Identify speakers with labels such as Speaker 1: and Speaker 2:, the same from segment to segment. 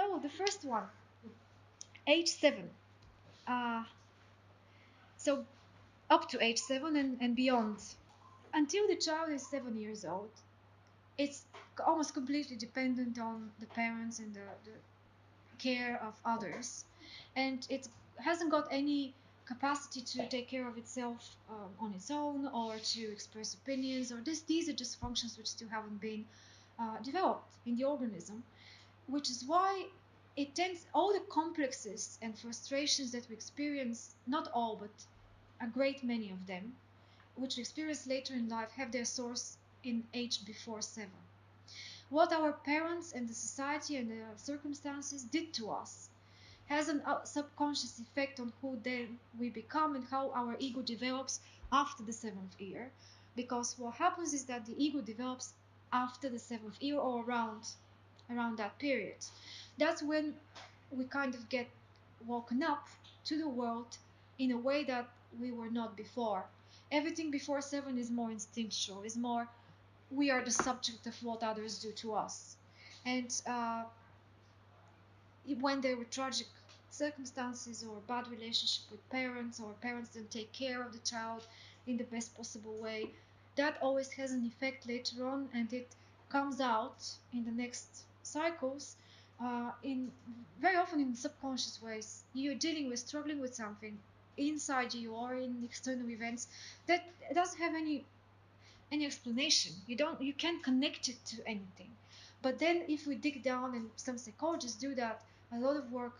Speaker 1: So the first one, age 7. So up to age 7 and beyond. Until the child is 7 years old, it's almost completely dependent on the parents and the care of others. And it hasn't got any capacity to take care of itself on its own, or to express opinions, or these are just functions which still haven't been developed in the organism, which is why it tends, all the complexes and frustrations that we experience, not all, but a great many of them, which we experience later in life, have their source in age before 7. What our parents and the society and the circumstances did to us has a subconscious effect on who then we become and how our ego develops after the 7th year. Because what happens is that the ego develops after the 7th year, or around that period. That's when we kind of get woken up to the world in a way that we were not before. Everything before 7 is more instinctual, is more, we are the subject of what others do to us. And when there were tragic circumstances or bad relationship with parents, or parents didn't take care of the child in the best possible way, that always has an effect later on, and it comes out in the next cycles, in very often in subconscious ways. You're dealing with, struggling with something inside you or in external events that doesn't have any explanation. You can't connect it to anything. But then if we dig down, and some psychologists do that, a lot of work,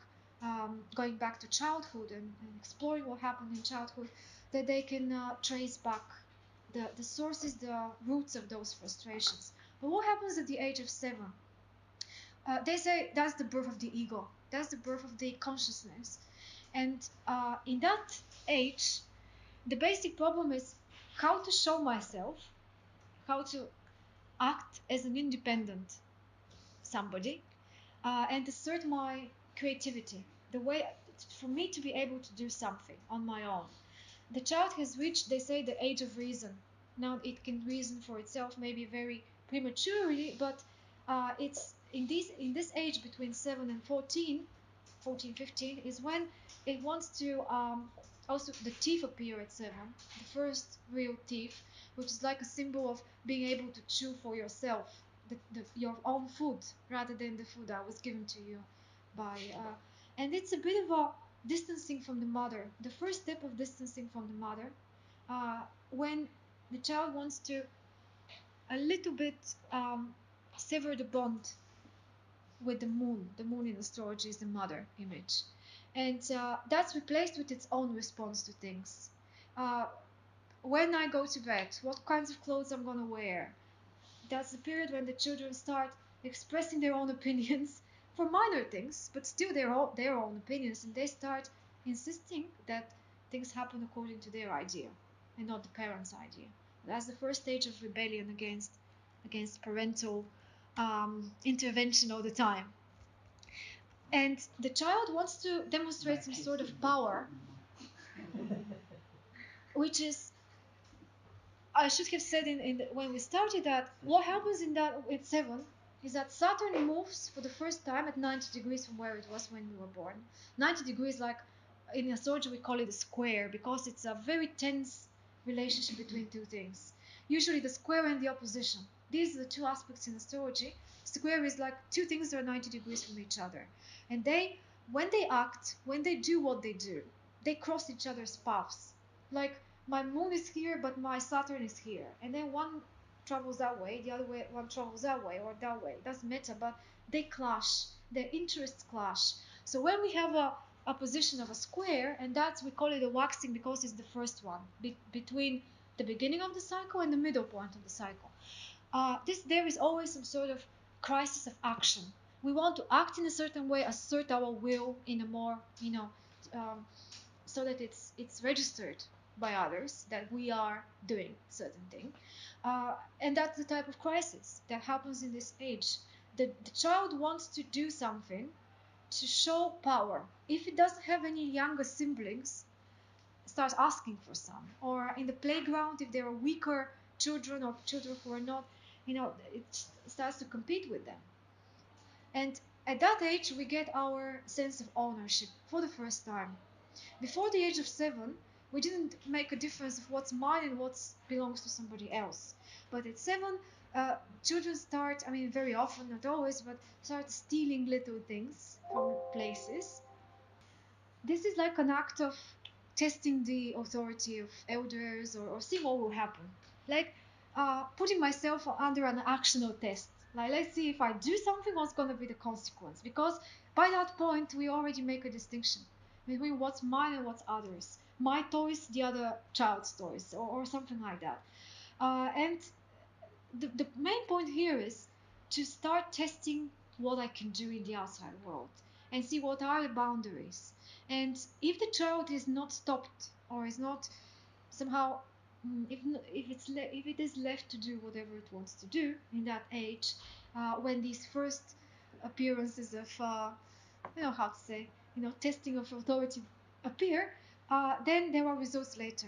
Speaker 1: going back to childhood and exploring what happened in childhood, that they can trace back the sources, the roots of those frustrations. But what happens at the age of 7? They say that's the birth of the ego. That's the birth of the consciousness. And in that age, the basic problem is how to show myself, how to act as an independent somebody, and assert my creativity, the way for me to be able to do something on my own. The child has reached, they say, the age of reason. Now it can reason for itself, maybe very prematurely, but it's in this age between 7 and 14, 15, is when it wants to, also the teeth appear at 7, the first real teeth, which is like a symbol of being able to chew for yourself your own food, rather than the food that was given to you by and it's a bit of a distancing from the mother, the first step of distancing from the mother, when the child wants to a little bit sever the bond with the moon. The moon in astrology is the mother image, and that's replaced with its own response to things. When I go to bed, what kinds of clothes I'm gonna wear. That's the period when the children start expressing their own opinions for minor things, but still their own opinions, and they start insisting that things happen according to their idea and not the parents' idea. That's the first stage of rebellion against parental intervention all the time. And the child wants to demonstrate some sort of power, which is, I should have said when we started, that what happens in that with 7 is that Saturn moves for the first time at 90 degrees from where it was when we were born. 90 degrees, like in astrology we call it a square, because it's a very tense relationship between two things. Usually the square and the opposition. These are the two aspects in astrology. Square is like two things that are 90 degrees from each other. And when they act, when they do what they do, they cross each other's paths. Like, my moon is here, but my Saturn is here. And then one travels that way, the other way, one travels that way or that way. It doesn't matter, but they clash. Their interests clash. So when we have a position of a square, and we call it a waxing because it's the first one, between the beginning of the cycle and the middle point of the cycle. There is always some sort of crisis of action. We want to act in a certain way, assert our will in a more, so that it's registered by others that we are doing certain thing, and that's the type of crisis that happens in this age. The child wants to do something to show power. If it doesn't have any younger siblings, starts asking for some, or in the playground, if there are weaker children or children who are not, it starts to compete with them. And At that age, we get our sense of ownership for the first time. Before the age of 7, we didn't make a difference of what's mine and what belongs to somebody else. But at 7, children start, I mean, very often, not always, but start stealing little things from places. This is like an act of testing the authority of elders, or seeing what will happen. Like putting myself under an actional test. Like, let's see if I do something, what's going to be the consequence. Because by that point, we already make a distinction between what's mine and what's others. My toys, the other child's toys, or something like that. And the main point here is to start testing what I can do in the outside world and see what are the boundaries. And if the child is not stopped, or is not somehow, if it is left to do whatever it wants to do in that age, when these first appearances of how to say, testing of authority appear, then there are results later.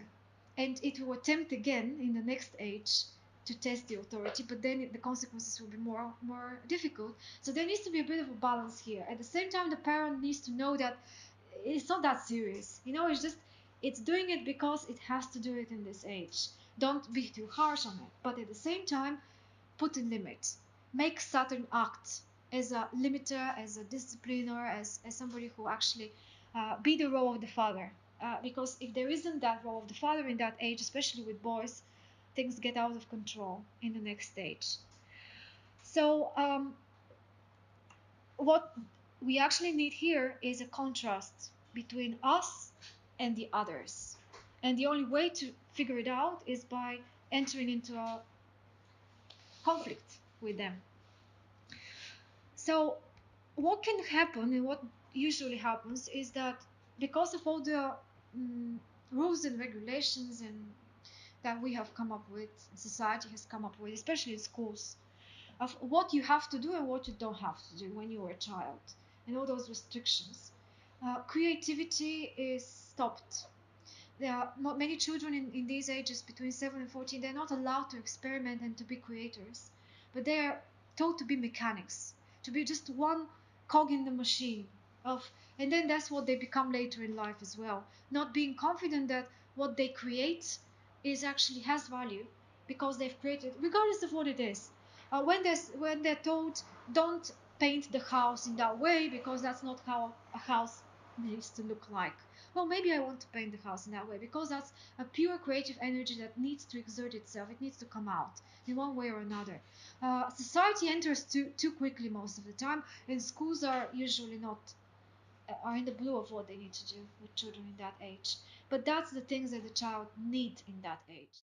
Speaker 1: And it will attempt again in the next age to test the authority, but then the consequences will be more difficult. So there needs to be a bit of a balance here. At the same time, the parent needs to know that it's not that serious. It's just, it's doing it because it has to do it in this age. Don't be too harsh on it. But at the same time, put a limit. Make Saturn act as a limiter, as a discipliner, as somebody who actually be the role of the father. Because if there isn't that role of the father in that age, especially with boys, things get out of control in the next stage. So what we actually need here is a contrast between us and the others. And the only way to figure it out is by entering into a conflict with them. So what can happen, and what usually happens, is that because of all the rules and regulations and that we have come up with, society has come up with, especially in schools, of what you have to do and what you don't have to do when you are a child, and all those restrictions, creativity is stopped. There are many children in these ages between 7 and 14, they're not allowed to experiment and to be creators, but they are told to be mechanics, to be just one cog in the machine of, and then that's what they become later in life as well, not being confident that what they create is actually has value because they've created, regardless of what it is. When they're told, don't paint the house in that way because that's not how a house needs to look like. Well, maybe I want to paint the house in that way because that's a pure creative energy that needs to exert itself. It needs to come out in one way or another. Society enters too quickly most of the time, and schools are usually not are in the blue of what they need to do with children in that age. But that's the things that the child needs in that age.